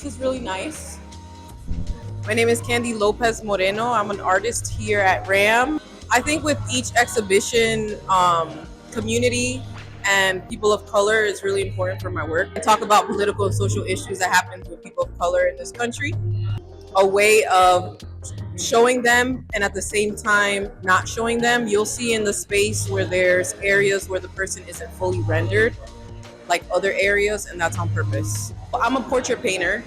This is really nice. My name is Kandy Lopez Moreno. I'm an artist here at RAM. I think with each exhibition, community and people of color is really important for my work. I talk about political and social issues that happen with people of color in this country. A way of showing them and at the same time not showing them. You'll see in the space where there's areas where the person isn't fully rendered, like other areas, and that's on purpose. I'm a portrait painter.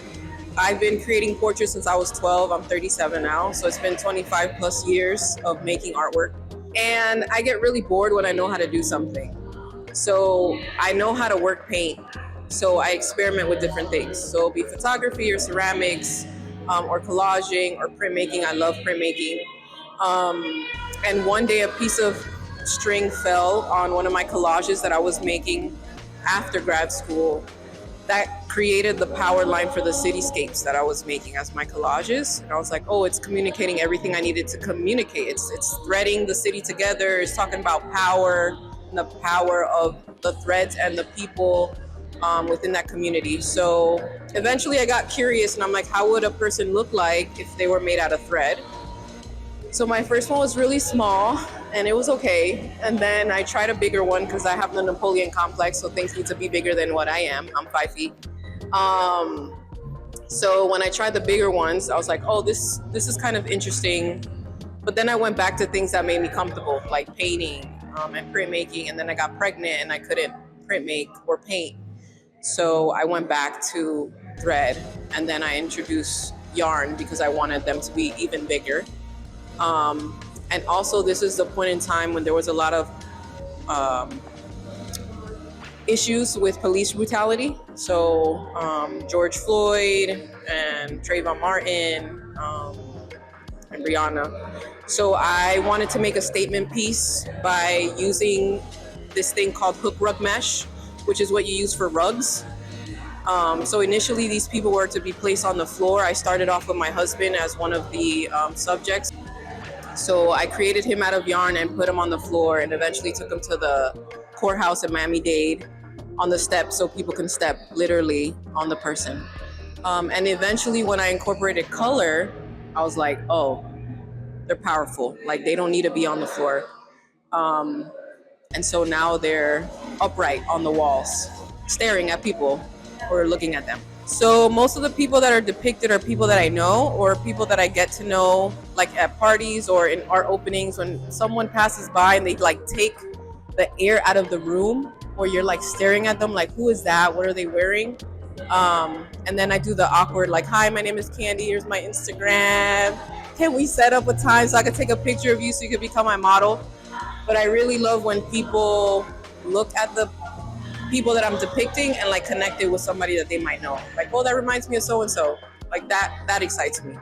I've been creating portraits since I was 12. I'm 37 now, so it's been 25 plus years of making artwork. And I get really bored when I know how to do something. So I know how to work paint. So I experiment with different things. So it'll be photography or ceramics, or collaging or printmaking. I love printmaking. And one day a piece of string fell on one of my collages that I was making after grad school. That created the power line for the cityscapes that I was making as my collages. And I was like, oh, it's communicating everything I needed to communicate. It's threading the city together. It's talking about power and the power of the threads and the people within that community. So eventually I got curious and I'm like, how would a person look like if they were made out of thread? So my first one was really small and it was okay. And then I tried a bigger one because I have the Napoleon complex, so things need to be bigger than what I am. I'm 5 feet. So when I tried the bigger ones, I was like, oh, this is kind of interesting. But then I went back to things that made me comfortable, like painting and printmaking. And then I got pregnant and I couldn't print make or paint. So I went back to thread, and then I introduced yarn because I wanted them to be even bigger. And also this is the point in time when there was a lot of issues with police brutality. So George Floyd and Trayvon Martin and Breonna. So I wanted to make a statement piece by using this thing called hook rug mesh, which is what you use for rugs. So initially these people were to be placed on the floor. I started off with my husband as one of the subjects. So I created him out of yarn and put him on the floor and eventually took him to the courthouse in Miami-Dade on the steps so people can step literally on the person. And eventually when I incorporated color, I was like, oh, they're powerful. Like they don't need to be on the floor. And so now they're upright on the walls, staring at people or looking at them. So most of the people that are depicted are people that I know or people that I get to know, like at parties or in art openings. When someone passes by and they like take the air out of the room, or you're like staring at them like, who is that? What are they wearing? And then I do the awkward like, hi, my name is Kandy. Here's my Instagram. Can we set up a time so I can take a picture of you so you can become my model? But I really love when people look at the people that I'm depicting and like connect it with somebody that they might know. Like, oh, that reminds me of so-and-so. Like that excites me.